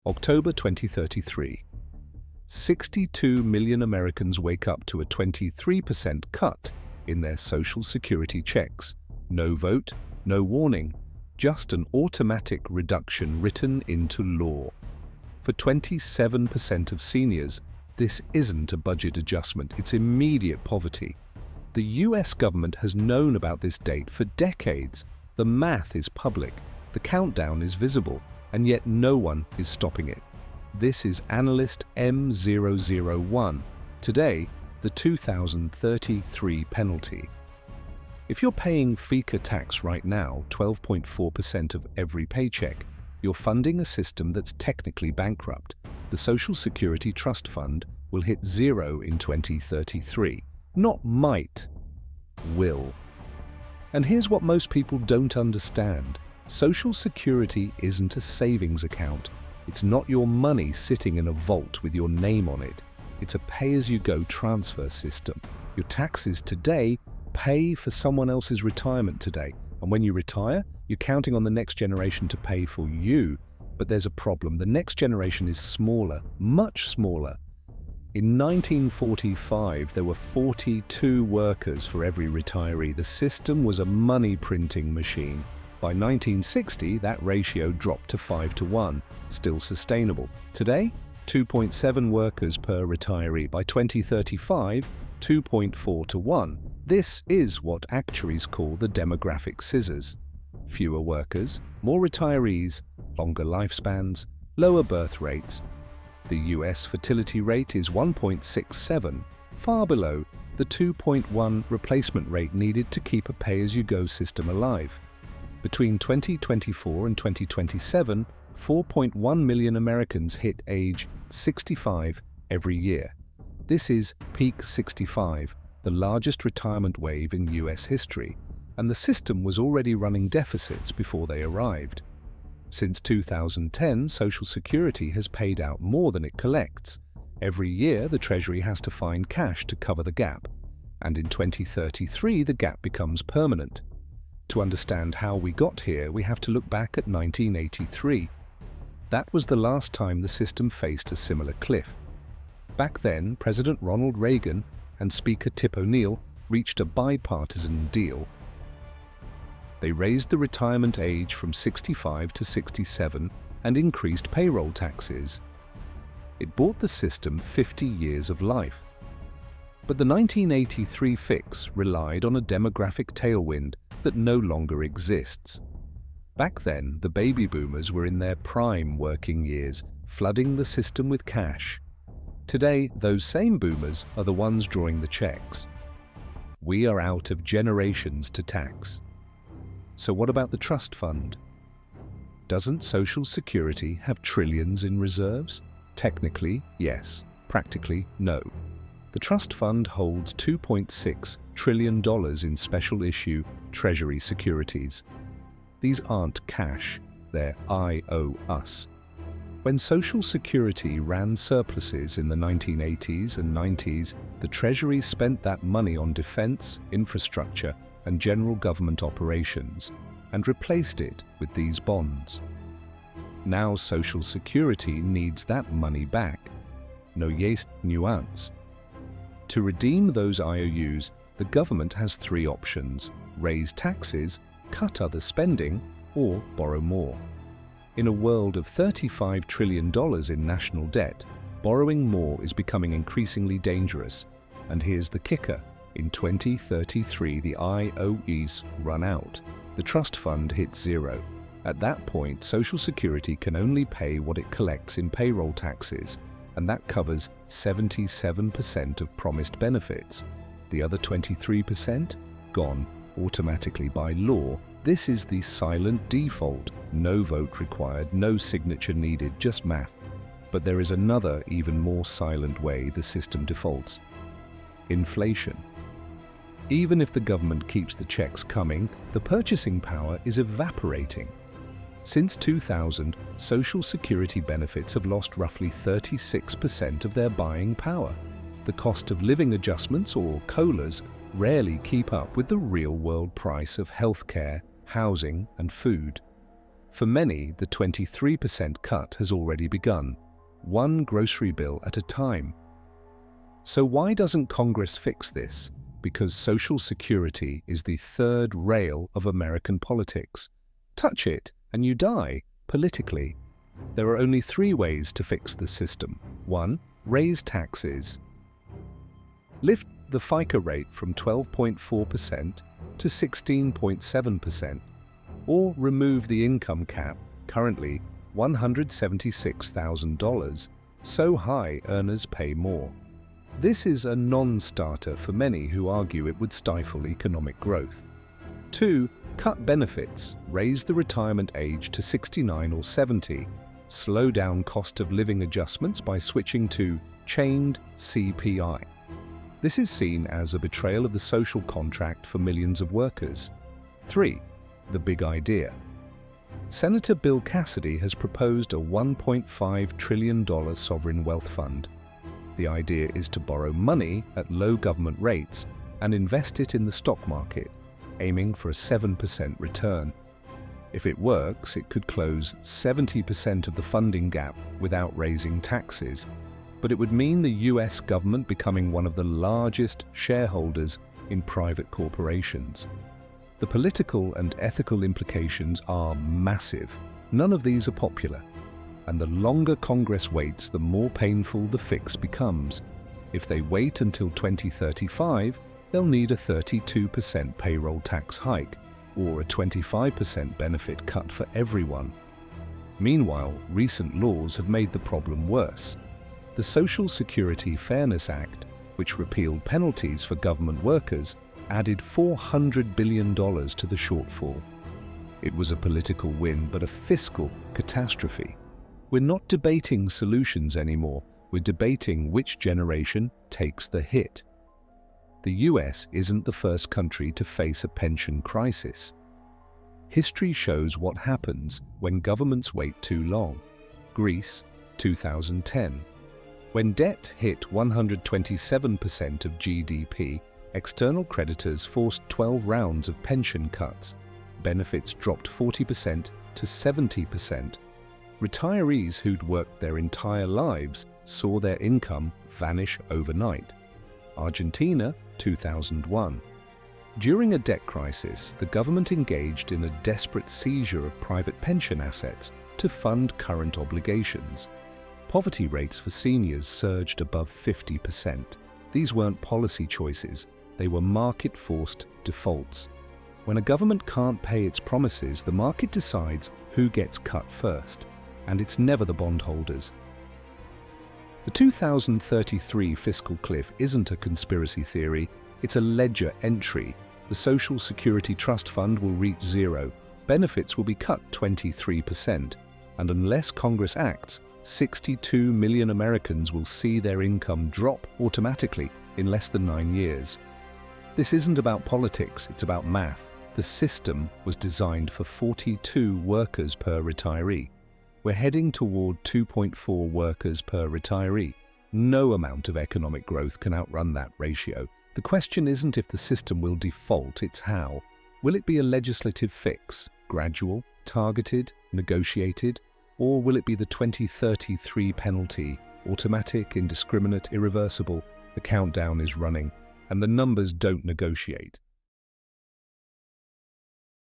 October 2033. 62 million Americans wake up to a 23% cut in their Social Security checks. No vote, no warning, just an automatic reduction written into law. For 27% of seniors, this isn't a budget adjustment, it's immediate poverty. The US government has known about this date for decades. The math is public, the countdown is visible, and yet no one is stopping it. This is Analyst M001. Today, the 2033 penalty. If you're paying FICA tax right now, 12.4% of every paycheck, you're funding a system that's technically bankrupt. The Social Security Trust Fund will hit zero in 2033. Not might, will. And here's what most people don't understand. Social Security isn't a savings account. It's not your money sitting in a vault with your name on it. It's a pay-as-you-go transfer system. Your taxes today pay for someone else's retirement today. And when you retire, you're counting on the next generation to pay for you. But there's a problem. The next generation is smaller, much smaller. In 1945, there were 42 workers for every retiree. The system was a money printing machine. By 1960, that ratio dropped to 5-to-1, still sustainable. Today, 2.7 workers per retiree. By 2035, 2.4-to-1. This is what actuaries call the demographic scissors. Fewer workers, more retirees, longer lifespans, lower birth rates. The US fertility rate is 1.67, far below the 2.1 replacement rate needed to keep a pay-as-you-go system alive. Between 2024 and 2027, 4.1 million Americans hit age 65 every year. This is peak 65, the largest retirement wave in US history, and the system was already running deficits before they arrived. Since 2010, Social Security has paid out more than it collects. Every year, the Treasury has to find cash to cover the gap, and in 2033, the gap becomes permanent. To understand how we got here, we have to look back at 1983. That was the last time the system faced a similar cliff. Back then, President Ronald Reagan and Speaker Tip O'Neill reached a bipartisan deal. They raised the retirement age from 65 to 67 and increased payroll taxes. It bought the system 50 years of life. But the 1983 fix relied on a demographic tailwind that no longer exists. Back then, the baby boomers were in their prime working years, flooding the system with cash. Today, those same boomers are the ones drawing the checks. We are out of generations to tax. So what about the trust fund? Doesn't Social Security have trillions in reserves? Technically, yes. Practically, no. The trust fund holds $2.6 trillion in special issue Treasury securities. These aren't cash, they're I owe us. When Social Security ran surpluses in the 1980s and 90s, the Treasury spent that money on defense, infrastructure, and general government operations, and replaced it with these bonds. Now Social Security needs that money back. No jest nuance. To redeem those IOUs, the government has three options: raise taxes, cut other spending, or borrow more. In a world of $35 trillion in national debt, borrowing more is becoming increasingly dangerous. And here's the kicker. In 2033, the IOUs run out. The trust fund hits zero. At that point, Social Security can only pay what it collects in payroll taxes, and that covers 77% of promised benefits. The other 23%? Gone automatically by law. This is the silent default. No vote required, no signature needed, just math. But there is another, even more silent way the system defaults. Inflation. Even if the government keeps the checks coming, the purchasing power is evaporating. Since 2000, Social Security benefits have lost roughly 36% of their buying power. The cost of living adjustments, or COLAs, rarely keep up with the real-world price of healthcare, housing, and food. For many, the 23% cut has already begun, one grocery bill at a time. So why doesn't Congress fix this? Because Social Security is the third rail of American politics. Touch it and you die, politically. There are only three ways to fix the system. 1. Raise taxes. Lift the FICA rate from 12.4% to 16.7%, or remove the income cap, currently $176,000, so high earners pay more. This is a non-starter for many who argue it would stifle economic growth. 2. Cut benefits, raise the retirement age to 69 or 70, slow down cost of living adjustments by switching to chained CPI. This is seen as a betrayal of the social contract for millions of workers. 3. The big idea. Senator Bill Cassidy has proposed a $1.5 trillion sovereign wealth fund. The idea is to borrow money at low government rates and invest it in the stock market, aiming for a 7% return. If it works, it could close 70% of the funding gap without raising taxes, but it would mean the US government becoming one of the largest shareholders in private corporations. The political and ethical implications are massive. None of these are popular, and the longer Congress waits, the more painful the fix becomes. If they wait until 2035, they'll need a 32% payroll tax hike, or a 25% benefit cut for everyone. Meanwhile, recent laws have made the problem worse. The Social Security Fairness Act, which repealed penalties for government workers, added $400 billion to the shortfall. It was a political win, but a fiscal catastrophe. We're not debating solutions anymore. We're debating which generation takes the hit. The US isn't the first country to face a pension crisis. History shows what happens when governments wait too long. Greece, 2010. When debt hit 127% of GDP, external creditors forced 12 rounds of pension cuts. Benefits dropped 40% to 70%. Retirees who'd worked their entire lives saw their income vanish overnight. Argentina, 2001. During a debt crisis, the government engaged in a desperate seizure of private pension assets to fund current obligations. Poverty rates for seniors surged above 50%. These weren't policy choices, they were market-forced defaults. When a government can't pay its promises, the market decides who gets cut first, and it's never the bondholders. The 2033 fiscal cliff isn't a conspiracy theory, it's a ledger entry. The Social Security Trust Fund will reach zero, benefits will be cut 23%, and unless Congress acts, 62 million Americans will see their income drop automatically in less than 9 years. This isn't about politics, it's about math. The system was designed for 42 workers per retiree. We're heading toward 2.4 workers per retiree. No amount of economic growth can outrun that ratio. The question isn't if the system will default, it's how. Will it be a legislative fix, gradual, targeted, negotiated, or will it be the 2033 penalty, automatic, indiscriminate, irreversible? The countdown is running, and the numbers don't negotiate.